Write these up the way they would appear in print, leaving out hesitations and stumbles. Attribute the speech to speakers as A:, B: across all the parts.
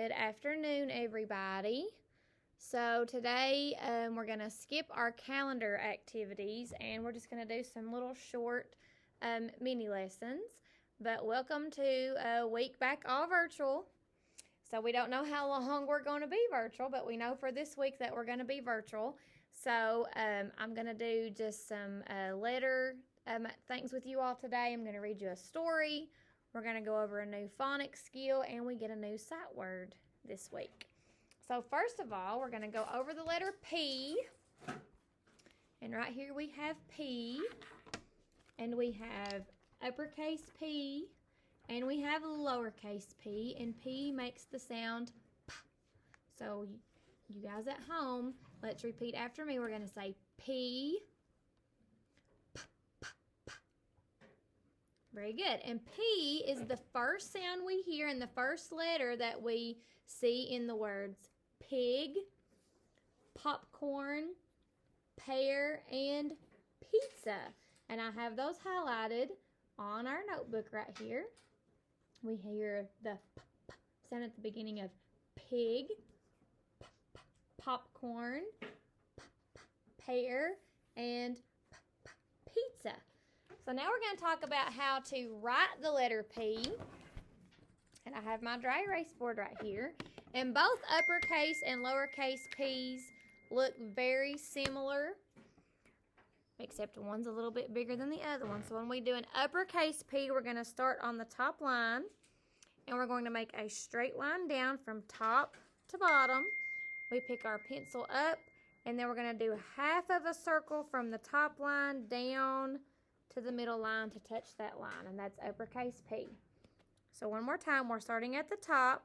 A: Good afternoon, everybody. So today we're going to skip our calendar activities and we're just going to do some little short mini lessons. But welcome to a week back all virtual. So we don't know how long we're going to be virtual, but we know for this week that we're going to be virtual. So I'm going to do just some letter things with you all today. I'm going to read you a story. We're going to go over a new phonics skill, and we get a new sight word this week. So first of all, we're going to go over the letter P. And right here we have P. And we have uppercase P. And we have lowercase p. And P makes the sound P. So you guys at home, let's repeat after me. We're going to say P. Very good. And P is the first sound we hear and the first letter that we see in the words pig, popcorn, pear, and pizza. And I have those highlighted on our notebook right here. We hear the p sound at the beginning of pig, popcorn, pear, and pizza. So now we're going to talk about how to write the letter P. And I have my dry erase board right here. And both uppercase and lowercase P's look very similar, except one's a little bit bigger than the other one. So when we do an uppercase P, we're going to start on the top line. And we're going to make a straight line down from top to bottom. We pick our pencil up. And then we're going to do half of a circle from the top line down to the middle line to touch that line, and that's uppercase P. So one more time, we're starting at the top,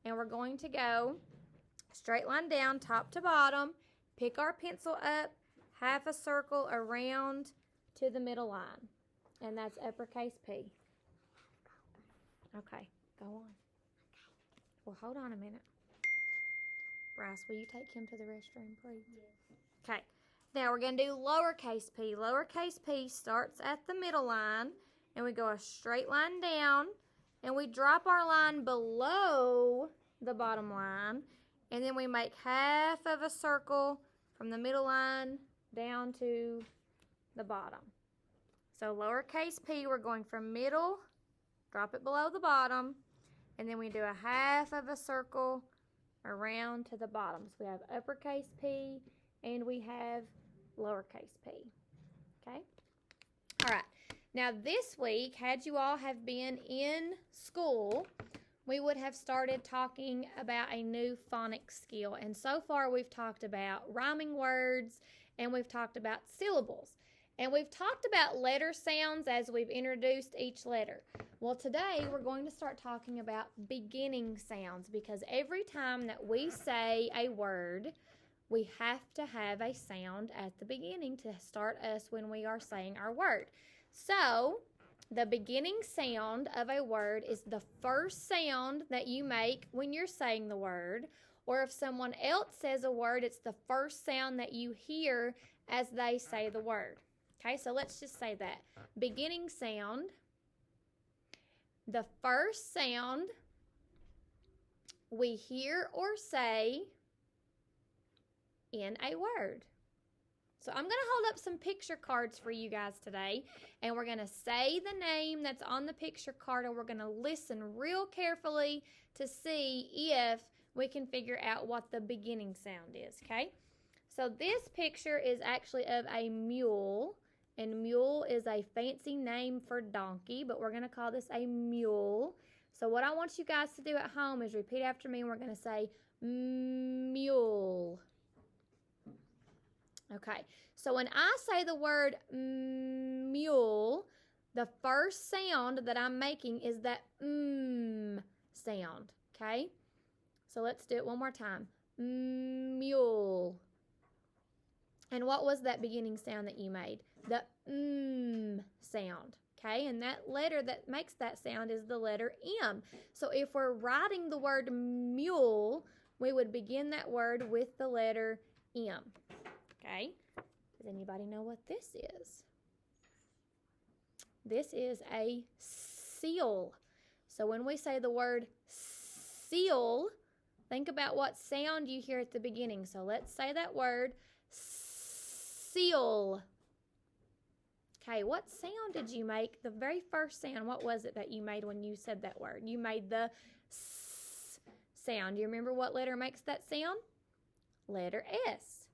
A: and we're going to go straight line down, top to bottom, pick our pencil up, half a circle around to the middle line, and that's uppercase P. Okay, go on. Well, hold on a minute. Bryce, will you take him to the restroom, please? Yes. Okay. Now we're going to do lowercase p. Lowercase p starts at the middle line, and we go a straight line down, and we drop our line below the bottom line, and then we make half of a circle from the middle line down to the bottom. So lowercase p, we're going from middle, drop it below the bottom, and then we do a half of a circle around to the bottom. So we have uppercase p, and we have lowercase p. Okay? All right. Now this week, had you all have been in school, we would have started talking about a new phonics skill. And so far we've talked about rhyming words and we've talked about syllables. And we've talked about letter sounds as we've introduced each letter. Well, today we're going to start talking about beginning sounds, because every time that we say a word, we have to have a sound at the beginning to start us when we are saying our word. So, the beginning sound of a word is the first sound that you make when you're saying the word. Or if someone else says a word, it's the first sound that you hear as they say the word. Okay, so let's just say that. Beginning sound, the first sound we hear or say in a word. So I'm going to hold up some picture cards for you guys today, and we're going to say the name that's on the picture card, and we're going to listen real carefully to see if we can figure out what the beginning sound is, okay? So this picture is actually of a mule, and mule is a fancy name for donkey, but we're going to call this a mule. So what I want you guys to do at home is repeat after me, and we're going to say mule. Okay, so when I say the word mule, the first sound that I'm making is that sound, okay? So let's do it one more time. Mule. And what was that beginning sound that you made? The sound, okay? And that letter that makes that sound is the letter M. So if we're writing the word mule, we would begin that word with the letter M. Okay, does anybody know what this is? This is a seal. So when we say the word seal, Think about what sound you hear at the beginning. So let's say that word, seal. Okay, what sound did you make? The very first sound, what was it that you made when you said that word? You made the S sound. Do you remember what letter makes that sound? Letter S.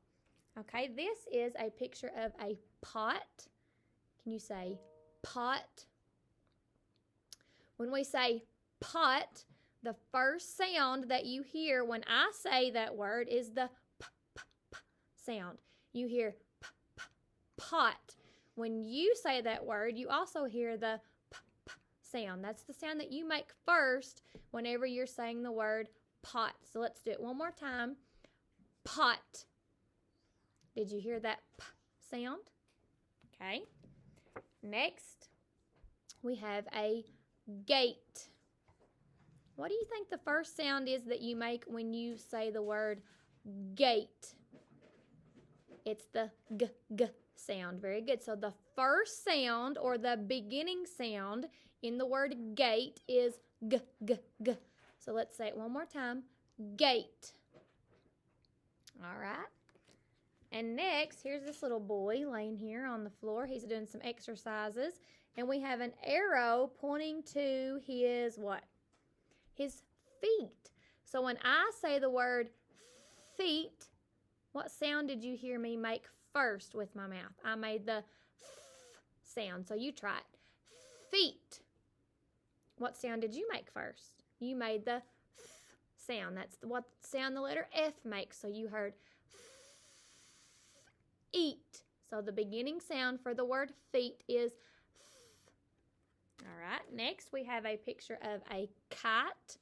A: Okay, this is a picture of a pot. Can you say pot? When we say pot, the first sound that you hear when I say that word is the p, p, p sound. You hear p, p, pot. When you say that word, you also hear the p, p sound. That's the sound that you make first whenever you're saying the word pot. So let's do it one more time. Pot. Did you hear that p sound? Okay. Next, we have a gate. What do you think the first sound is that you make when you say the word gate? It's the g, g sound. Very good. So the first sound or the beginning sound in the word gate is g, g, g. So let's say it one more time. Gate. All right. And next, here's this little boy laying here on the floor. He's doing some exercises. And we have an arrow pointing to his what? His feet. So when I say the word feet, what sound did you hear me make first with my mouth? I made the f sound. So you try it. Feet. What sound did you make first? You made the f sound. That's what sound the letter F makes. So you heard eat. So the beginning sound for the word feet is f. All right, next we have a picture of a kite.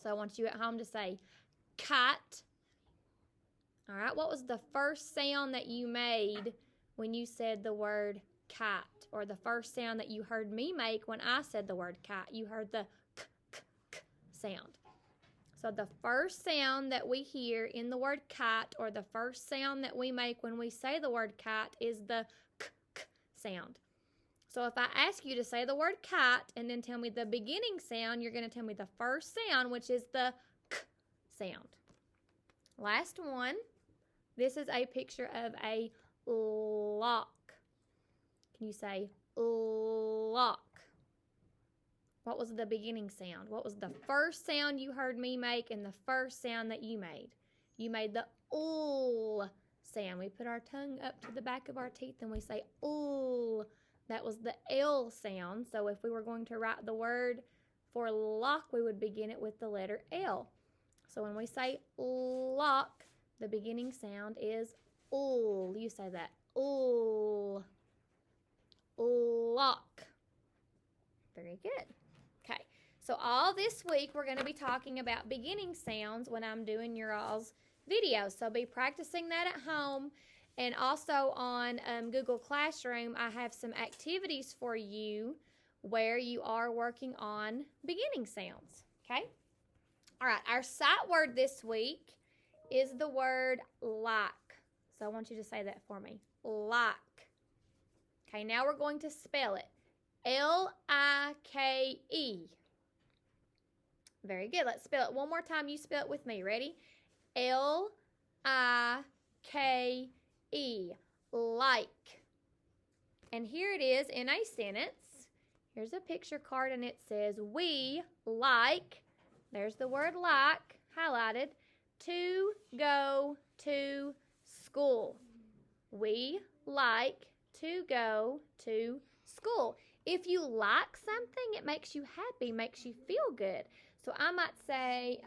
A: So I want you at home to say kite. All right, what was the first sound that you made when you said the word kite? Or the first sound that you heard me make when I said the word kite? You heard the k, k, k sound. So the first sound that we hear in the word kite, or the first sound that we make when we say the word kite, is the k, k sound. So if I ask you to say the word kite and then tell me the beginning sound, you're going to tell me the first sound, which is the k sound. Last one. This is a picture of a lock. Can you say lock? What was the beginning sound? What was the first sound you heard me make and the first sound that you made? You made the l sound. We put our tongue up to the back of our teeth and we say l. That was the L sound. So if we were going to write the word for lock, we would begin it with the letter L. So when we say lock, the beginning sound is l. You say that. L. Lock. Very good. Okay, so all this week we're going to be talking about beginning sounds when I'm doing your all's videos. So be practicing that at home. And also on Google Classroom, I have some activities for you where you are working on beginning sounds. Okay? All right, our sight word this week is the word like. So I want you to say that for me. Like. Okay, now we're going to spell it. L-I-K-E. Very good. Let's spell it one more time. You spell it with me. Ready? L-I-K-E. Like. And here it is in a sentence. Here's a picture card and it says, we like, there's the word like, highlighted, to go to school. We like to go to school. If you like something, it makes you happy, makes you feel good. So I might say,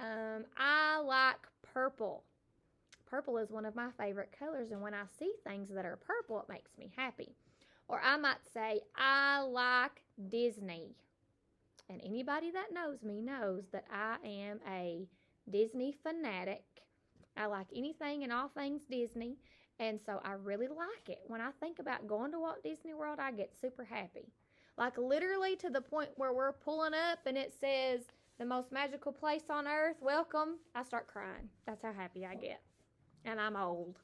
A: I like purple. Purple is one of my favorite colors, and when I see things that are purple, it makes me happy. Or I might say, I like Disney. And anybody that knows me knows that I am a Disney fanatic. I like anything and all things Disney, and so I really like it. When I think about going to Walt Disney World, I get super happy. Like literally to the point where we're pulling up and it says, the most magical place on earth, welcome, I start crying. That's how happy I get. And I'm old.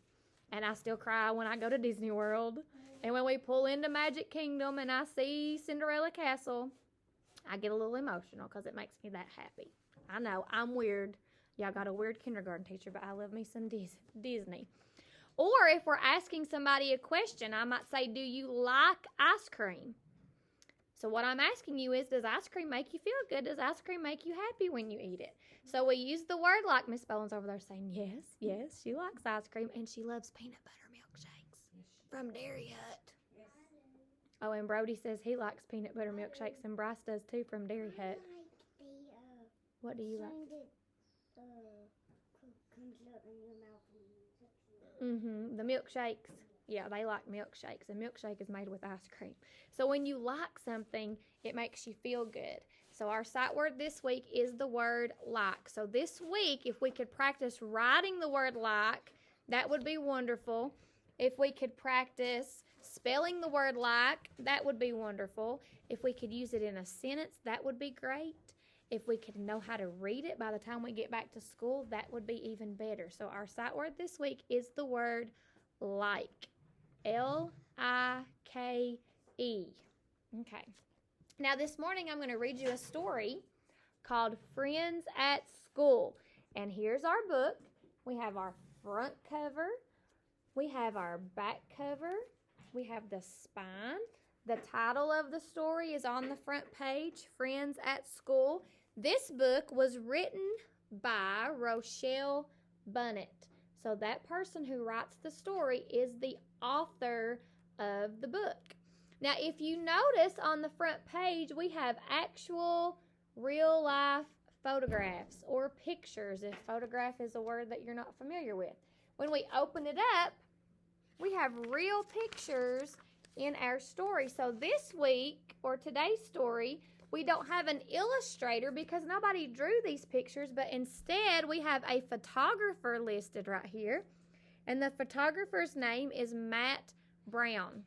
A: And I still cry when I go to Disney World. And when we pull into Magic Kingdom and I see Cinderella Castle, I get a little emotional because it makes me that happy. I know, I'm weird. Y'all got a weird kindergarten teacher, but I love me some Disney. Or if we're asking somebody a question, I might say, do you like ice cream? So what I'm asking you is, does ice cream make you feel good? Does ice cream make you happy when you eat it? So we use the word like. Miss Bowen's over there saying, yes, she likes ice cream, and she loves peanut butter milkshakes from Dairy Hut. Oh, and Brody says he likes peanut butter milkshakes, and Bryce does too from Dairy Hut. What do you like? The milkshakes. Yeah, they like milkshakes. A milkshake is made with ice cream. So when you like something, it makes you feel good. So our sight word this week is the word like. So this week, if we could practice writing the word like, that would be wonderful. If we could practice spelling the word like, that would be wonderful. If we could use it in a sentence, that would be great. If we could know how to read it by the time we get back to school, that would be even better. So our sight word this week is the word like. Like. Okay. Now this morning I'm going to read you a story called Friends at School. And here's our book. We have our front cover. We have our back cover. We have the spine. The title of the story is on the front page, Friends at School. This book was written by Rochelle Bunnett. So that person who writes the story is the author of the book. Now, if you notice on the front page, we have actual real-life photographs or pictures, if photograph is a word that you're not familiar with. When we open it up, we have real pictures in our story. So this week, or today's story, we don't have an illustrator because nobody drew these pictures, but instead we have a photographer listed right here. And the photographer's name is Matt Brown.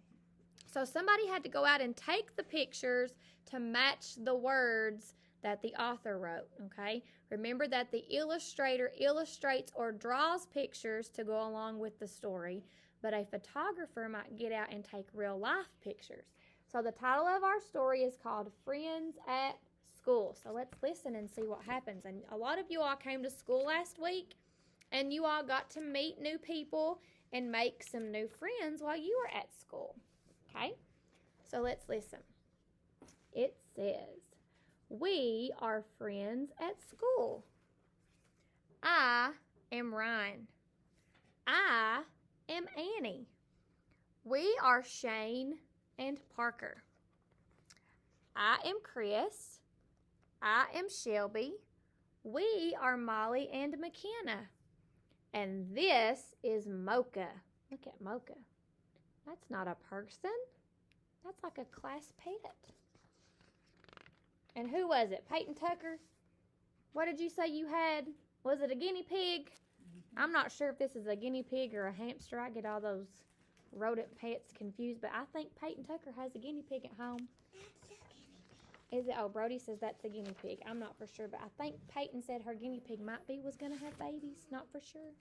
A: So somebody had to go out and take the pictures to match the words that the author wrote, okay? Remember that the illustrator illustrates or draws pictures to go along with the story, but a photographer might get out and take real-life pictures. So the title of our story is called Friends at School. So let's listen and see what happens. And a lot of you all came to school last week, and you all got to meet new people and make some new friends while you were at school. Okay? So let's listen. It says, we are friends at school. I am Ryan. I am Annie. We are Shane and Parker. I am Chris. I am Shelby. We are Molly and McKenna. And this is Mocha. Look at Mocha. That's not a person. That's like a class pet. And who was it? Peyton Tucker? What did you say you had? Was it a guinea pig? I'm not sure if this is a guinea pig or a hamster. I get all those rodent pets confused, but I think Peyton Tucker has a guinea pig at home. Is it? Oh, Brody says that's a guinea pig. I'm not for sure, but I think Peyton said her guinea pig was going to have babies. Not for sure.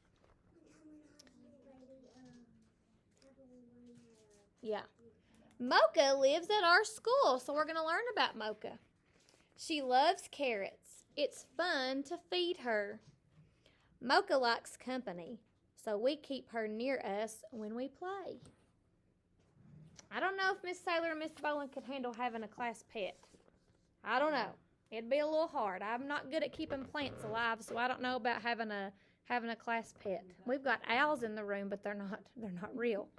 A: Yeah. Mocha lives at our school, so we're going to learn about Mocha. She loves carrots. It's fun to feed her. Mocha likes company, so we keep her near us when we play. I don't know if Miss Saylor and Mr. Bowen could handle having a class pet. I don't know. It'd be a little hard. I'm not good at keeping plants alive, so I don't know about having a class pet. We've got owls in the room, but they're not real.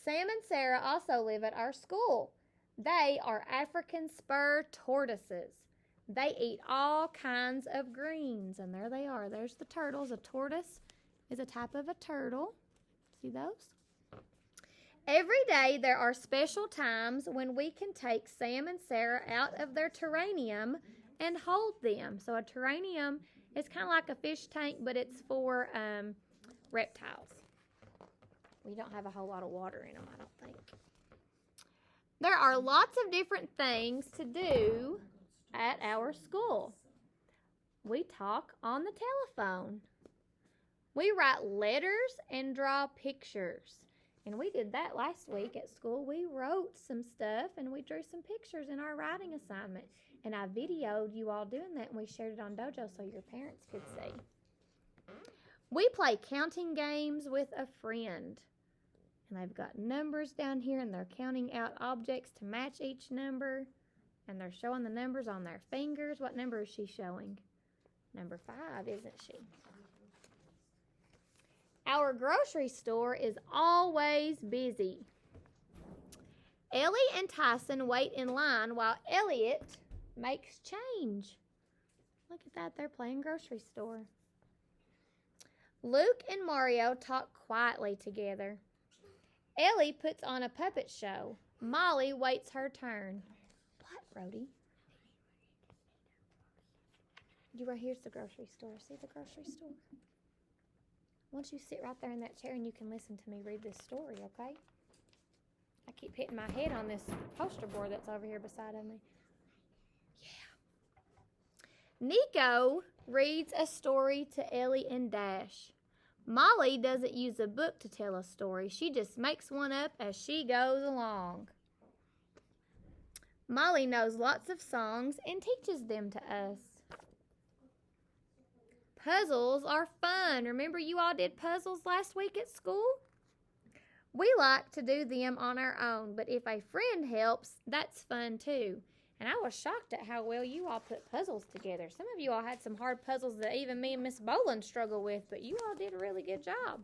A: Sam and Sarah also live at our school. They are African spur tortoises. They eat all kinds of greens, and there they are. There's the turtles. A tortoise is a type of a turtle. See those? Every day there are special times when we can take Sam and Sarah out of their terrarium and hold them. So a terrarium is kind of like a fish tank, but it's for reptiles. We don't have a whole lot of water in them, I don't think. There are lots of different things to do at our school. We talk on the telephone. We write letters and draw pictures. And we did that last week at school. We wrote some stuff and we drew some pictures in our writing assignment. And I videoed you all doing that, and we shared it on Dojo so your parents could see. We play counting games with a friend. And they've got numbers down here, and they're counting out objects to match each number. And they're showing the numbers on their fingers. What number is she showing? Number 5, isn't she? Our grocery store is always busy. Ellie and Tyson wait in line while Elliot makes change. Look at that, they're playing grocery store. Luke and Mario talk quietly together. Ellie puts on a puppet show. Molly waits her turn. What, Brody? Here's the grocery store. See the grocery store? Why don't you sit right there in that chair and you can listen to me read this story, okay? I keep hitting my head on this poster board that's over here beside of me. Yeah. Nico reads a story to Ellie and Dash. Molly doesn't use a book to tell a story. She just makes one up as she goes along. Molly knows lots of songs and teaches them to us. Puzzles are fun. Remember you all did puzzles last week at school? We like to do them on our own, but if a friend helps, that's fun too. And I was shocked at how well you all put puzzles together. Some of you all had some hard puzzles that even me and Miss Boland struggle with, but you all did a really good job.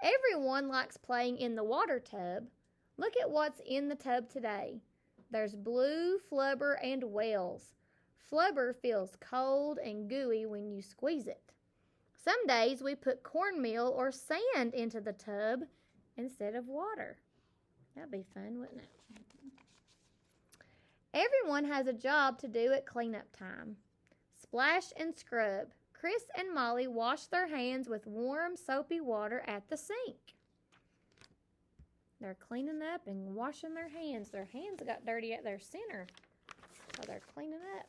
A: Everyone likes playing in the water tub. Look at what's in the tub today. There's blue, flubber, and whales. Flubber feels cold and gooey when you squeeze it. Some days we put cornmeal or sand into the tub instead of water. That'd be fun, wouldn't it? Everyone has a job to do at cleanup time. Splash and scrub. Chris and Molly wash their hands with warm, soapy water at the sink. They're cleaning up and washing their hands. Their hands got dirty at their center, so they're cleaning up.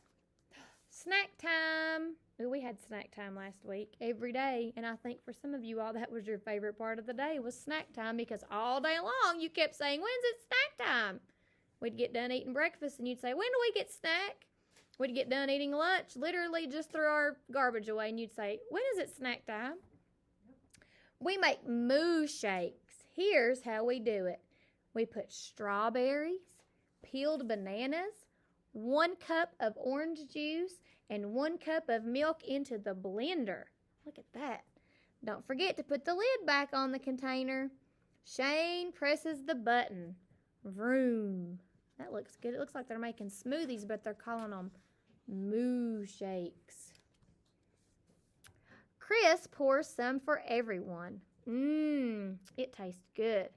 A: Snack time. Ooh, we had snack time last week every day, and I think for some of you all that was your favorite part of the day was snack time because all day long you kept saying, when's it snack time? We'd get done eating breakfast, and you'd say, when do we get snack? We'd get done eating lunch, literally just threw our garbage away, and you'd say, when is it snack time? We make moo shakes. Here's how we do it. We put strawberries, peeled bananas, 1 cup of orange juice, and 1 cup of milk into the blender. Look at that. Don't forget to put the lid back on the container. Shane presses the button. Vroom. That looks good. It looks like they're making smoothies, but they're calling them moo shakes. Chris pours some for everyone. It tastes good.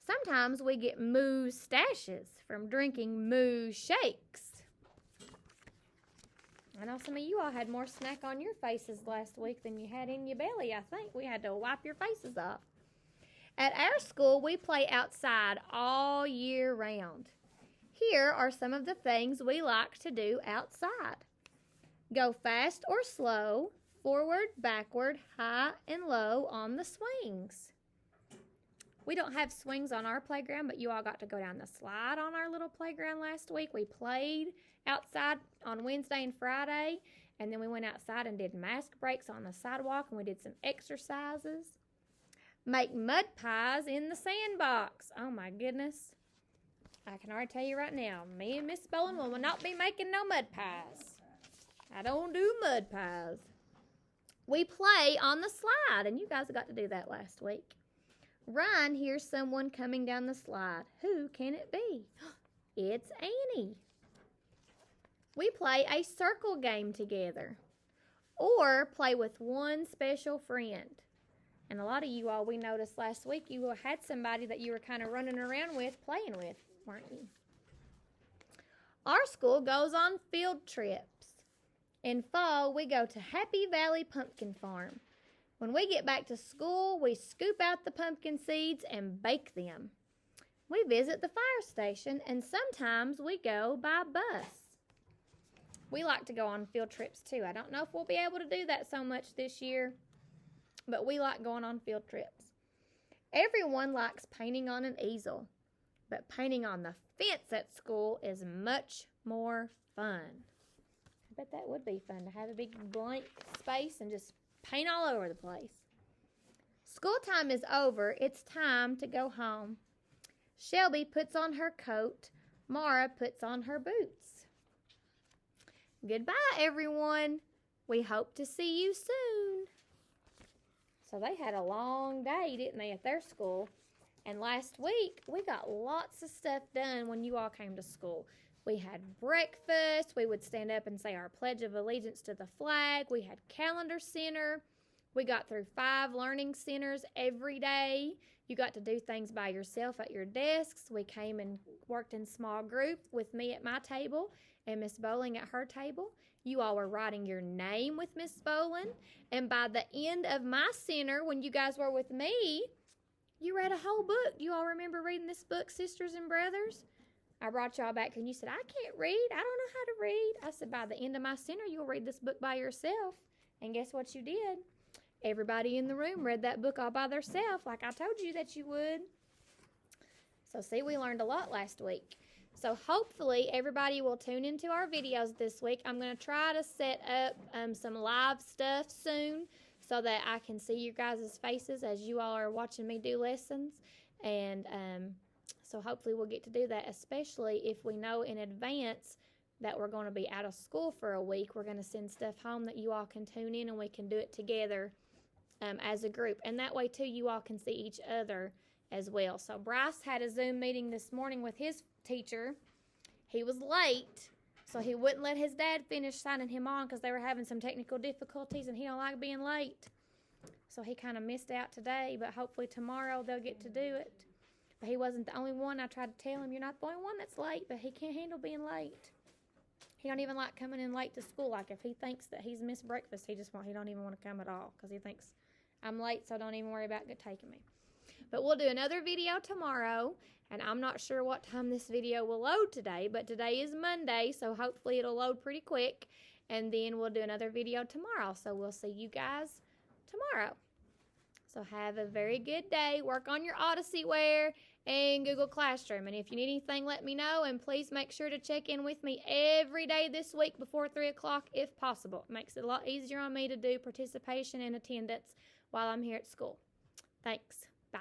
A: Sometimes we get moo stashes from drinking moo shakes. I know some of you all had more snack on your faces last week than you had in your belly, I think. We had to wipe your faces off. At our school, we play outside all year round. Here are some of the things we like to do outside. Go fast or slow, forward, backward, high, and low on the swings. We don't have swings on our playground, but you all got to go down the slide on our little playground last week. We played outside on Wednesday and Friday, and then we went outside and did mask breaks on the sidewalk, and we did some exercises. Make mud pies in the sandbox. Oh, my goodness. I can already tell you right now, me and Miss Bowen will not be making no mud pies. I don't do mud pies. We play on the slide, and you guys got to do that last week. Ryan hears someone coming down the slide. Who can it be? It's Annie. We play a circle game together or play with one special friend. And a lot of you all, we noticed last week, you had somebody that you were kind of running around with, playing with, weren't you? Our school goes on field trips. In fall, we go to Happy Valley Pumpkin Farm. When we get back to school, we scoop out the pumpkin seeds and bake them. We visit the fire station, and sometimes we go by bus. We like to go on field trips, too. I don't know if we'll be able to do that so much this year, but we like going on field trips. Everyone likes painting on an easel, but painting on the fence at school is much more fun. I bet that would be fun to have a big blank space and just paint all over the place. School time is over. It's time to go home. Shelby puts on her coat. Mara puts on her boots. Goodbye, everyone. We hope to see you soon. So they had a long day, didn't they, at their school? And last week, we got lots of stuff done when you all came to school. We had breakfast. We would stand up and say our Pledge of Allegiance to the flag. We had calendar center. We got through 5 learning centers every day. You got to do things by yourself at your desks. We came and worked in small group with me at my table and Miss Bowling at her table. You all were writing your name with Miss Bowling. And by the end of my center, when you guys were with me, you read a whole book. You all remember reading this book, Sisters and Brothers? I brought y'all back and you said, I can't read. I don't know how to read. I said, by the end of my center, you'll read this book by yourself. And guess what you did? Everybody in the room read that book all by themselves, like I told you that you would. So see, we learned a lot last week. So hopefully everybody will tune into our videos this week. I'm going to try to set up some live stuff soon so that I can see your guys' faces as you all are watching me do lessons. And so hopefully we'll get to do that, especially if we know in advance that we're going to be out of school for a week. We're going to send stuff home that you all can tune in and we can do it together as a group. And that way, too, you all can see each other as well. So Bryce had a Zoom meeting this morning with his teacher. He was late, so he wouldn't let his dad finish signing him on because they were having some technical difficulties, and he don't like being late. So he kind of missed out today, but hopefully tomorrow they'll get to do it. But he wasn't the only one. I tried to tell him, you're not the only one that's late, but he can't handle being late. He don't even like coming in late to school. Like if he thinks that he's missed breakfast, he don't even want to come at all because he thinks I'm late, so don't even worry about taking me. But we'll do another video tomorrow, and I'm not sure what time this video will load today, but today is Monday, so hopefully it'll load pretty quick, and then we'll do another video tomorrow. So we'll see you guys tomorrow. So have a very good day. Work on your Odyssey Wear and Google Classroom. And if you need anything, let me know. And please make sure to check in with me every day this week before 3 o'clock if possible. It makes it a lot easier on me to do participation and attendance while I'm here at school. Thanks. Bye.